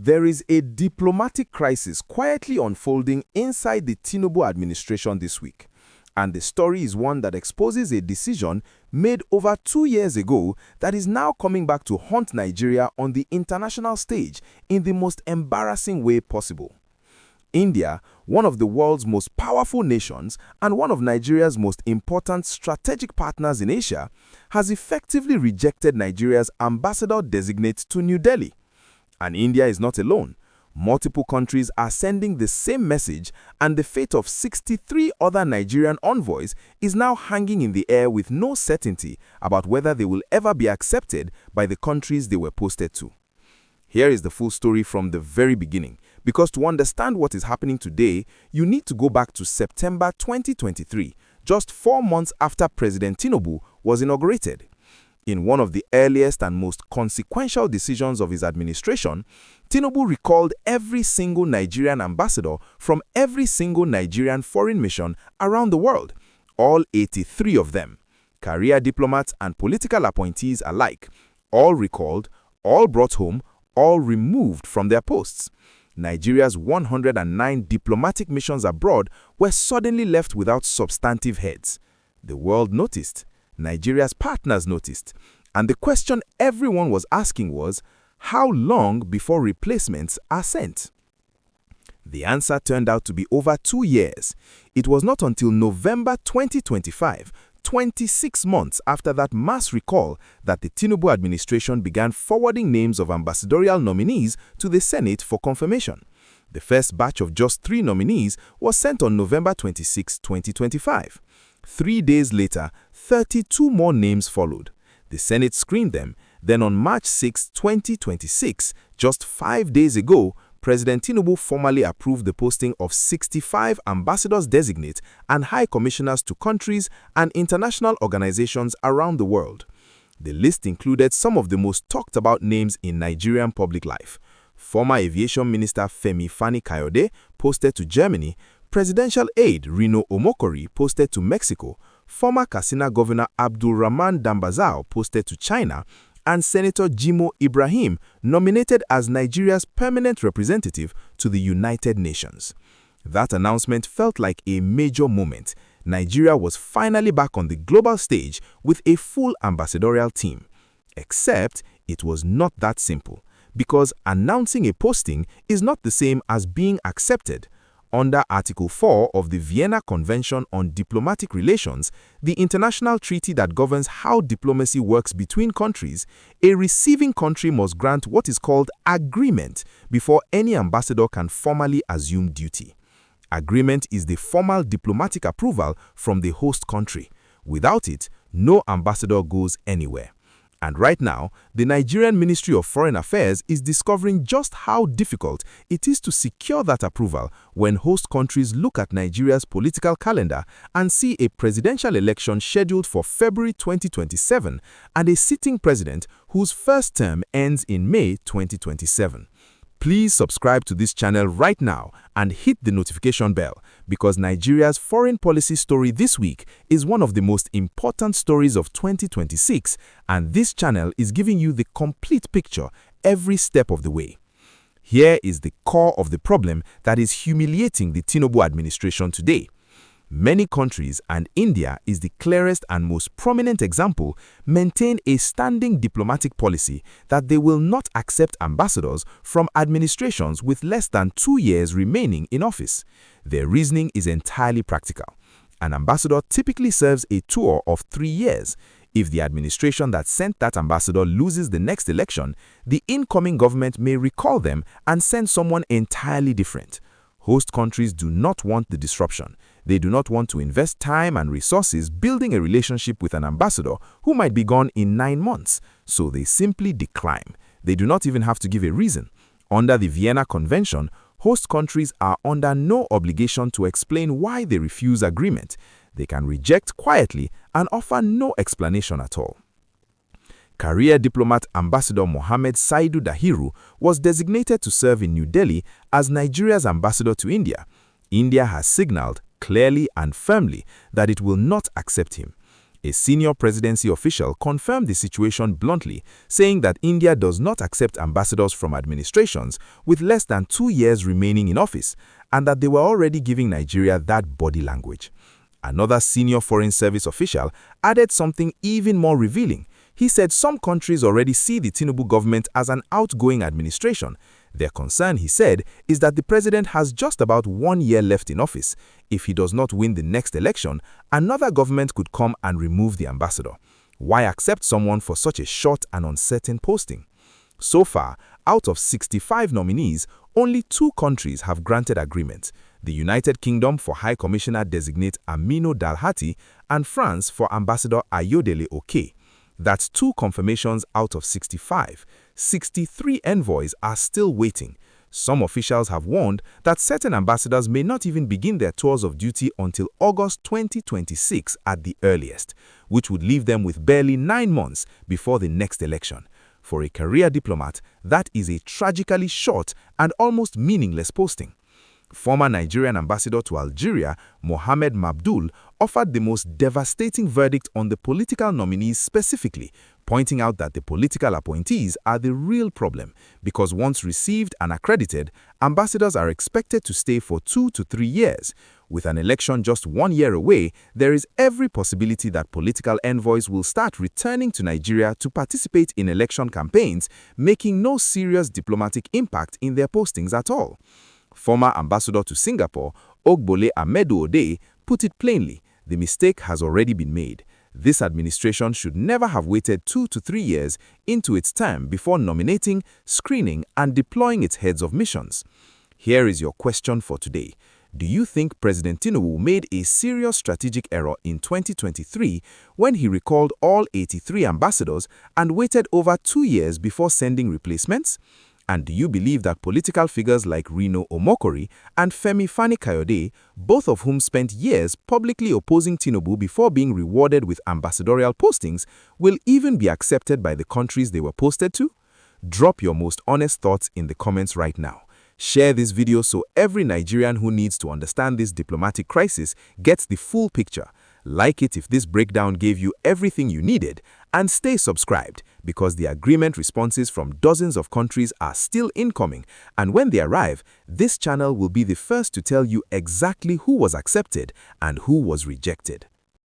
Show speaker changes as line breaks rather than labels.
There is a diplomatic crisis quietly unfolding inside the Tinubu administration this week. And the story is one that exposes a decision made over 2 years ago that is now coming back to haunt Nigeria on the international stage in the most embarrassing way possible. India, one of the world's most powerful nations and one of Nigeria's most important strategic partners in Asia, has effectively rejected Nigeria's ambassador-designate to New Delhi. And India is not alone. Multiple countries are sending the same message, and the fate of 63 other Nigerian envoys is now hanging in the air with no certainty about whether they will ever be accepted by the countries they were posted to. Here is the full story from the very beginning, because to understand what is happening today, you need to go back to September 2023, just 4 months after President Tinubu was inaugurated. In one of the earliest and most consequential decisions of his administration, Tinubu recalled every single Nigerian ambassador from every single Nigerian foreign mission around the world, all 83 of them, career diplomats and political appointees alike, all recalled, all brought home, all removed from their posts. Nigeria's 109 diplomatic missions abroad were suddenly left without substantive heads. The world noticed. Nigeria's partners noticed, and the question everyone was asking was, how long before replacements are sent? The answer turned out to be over 2 years. It was not until November 2025, 26 months after that mass recall, that the Tinubu administration began forwarding names of ambassadorial nominees to the Senate for confirmation. The first batch of just 3 nominees was sent on November 26, 2025. 3 days later, 32 more names followed. The Senate screened them. Then on March 6, 2026, just 5 days ago, President Tinubu formally approved the posting of 65 ambassadors-designate and high commissioners to countries and international organizations around the world. The list included some of the most talked-about names in Nigerian public life. Former Aviation Minister Femi Fani-Kayode posted to Germany, Presidential aide Rino Omokori posted to Mexico, former Katsina Governor Abdulrahman Dambazao posted to China, and Senator Jimo Ibrahim nominated as Nigeria's permanent representative to the United Nations. That announcement felt like a major moment. Nigeria was finally back on the global stage with a full ambassadorial team. Except it was not that simple, because announcing a posting is not the same as being accepted. Under Article 4 of the Vienna Convention on Diplomatic Relations, the international treaty that governs how diplomacy works between countries, a receiving country must grant what is called agreement before any ambassador can formally assume duty. Agreement is the formal diplomatic approval from the host country. Without it, no ambassador goes anywhere. And right now, the Nigerian Ministry of Foreign Affairs is discovering just how difficult it is to secure that approval when host countries look at Nigeria's political calendar and see a presidential election scheduled for February 2027 and a sitting president whose first term ends in May 2027. Please subscribe to this channel right now and hit the notification bell, because Nigeria's foreign policy story this week is one of the most important stories of 2026, and this channel is giving you the complete picture every step of the way. Here is the core of the problem that is humiliating the Tinubu administration today. Many countries, and India is the clearest and most prominent example, maintain a standing diplomatic policy that they will not accept ambassadors from administrations with less than 2 years remaining in office. Their reasoning is entirely practical. An ambassador typically serves a tour of 3 years. If the administration that sent that ambassador loses the next election, the incoming government may recall them and send someone entirely different. Host countries do not want the disruption. They do not want to invest time and resources building a relationship with an ambassador who might be gone in 9 months, so they simply decline. They do not even have to give a reason. Under the Vienna Convention, host countries are under no obligation to explain why they refuse agreement. They can reject quietly and offer no explanation at all. Career diplomat Ambassador Mohammed Saidu Dahiru was designated to serve in New Delhi as Nigeria's ambassador to India. India has signaled clearly and firmly that it will not accept him. A senior presidency official confirmed the situation bluntly, saying that India does not accept ambassadors from administrations with less than 2 years remaining in office, and that they were already giving Nigeria that body language. Another senior foreign service official added something even more revealing. He said some countries already see the Tinubu government as an outgoing administration. Their concern, he said, is that the president has just about 1 year left in office. If he does not win the next election, another government could come and remove the ambassador. Why accept someone for such a short and uncertain posting? So far, out of 65 nominees, only 2 countries have granted agreement: the United Kingdom for High Commissioner-designate Amino Dalhati and France for Ambassador Ayodele Oke. That's 2 confirmations out of 65. 63 envoys are still waiting. Some officials have warned that certain ambassadors may not even begin their tours of duty until August 2026 at the earliest, which would leave them with barely 9 months before the next election. For a career diplomat, that is a tragically short and almost meaningless posting. Former Nigerian ambassador to Algeria, Mohamed Mabdul, offered the most devastating verdict on the political nominees specifically, pointing out that the political appointees are the real problem, because once received and accredited, ambassadors are expected to stay for 2 to 3 years. With an election just 1 year away, there is every possibility that political envoys will start returning to Nigeria to participate in election campaigns, making no serious diplomatic impact in their postings at all. Former ambassador to Singapore, Ogbole Amedu Ode, put it plainly: the mistake has already been made. This administration should never have waited 2 to 3 years into its term before nominating, screening, and deploying its heads of missions. Here is your question for today. Do you think President Tinubu made a serious strategic error in 2023 when he recalled all 83 ambassadors and waited over 2 years before sending replacements? And do you believe that political figures like Rino Omokori and Femi Fani-Kayode, both of whom spent years publicly opposing Tinubu before being rewarded with ambassadorial postings, will even be accepted by the countries they were posted to? Drop your most honest thoughts in the comments right now. Share this video so every Nigerian who needs to understand this diplomatic crisis gets the full picture. Like it if this breakdown gave you everything you needed, and stay subscribed because the agreement responses from dozens of countries are still incoming, and when they arrive, this channel will be the first to tell you exactly who was accepted and who was rejected.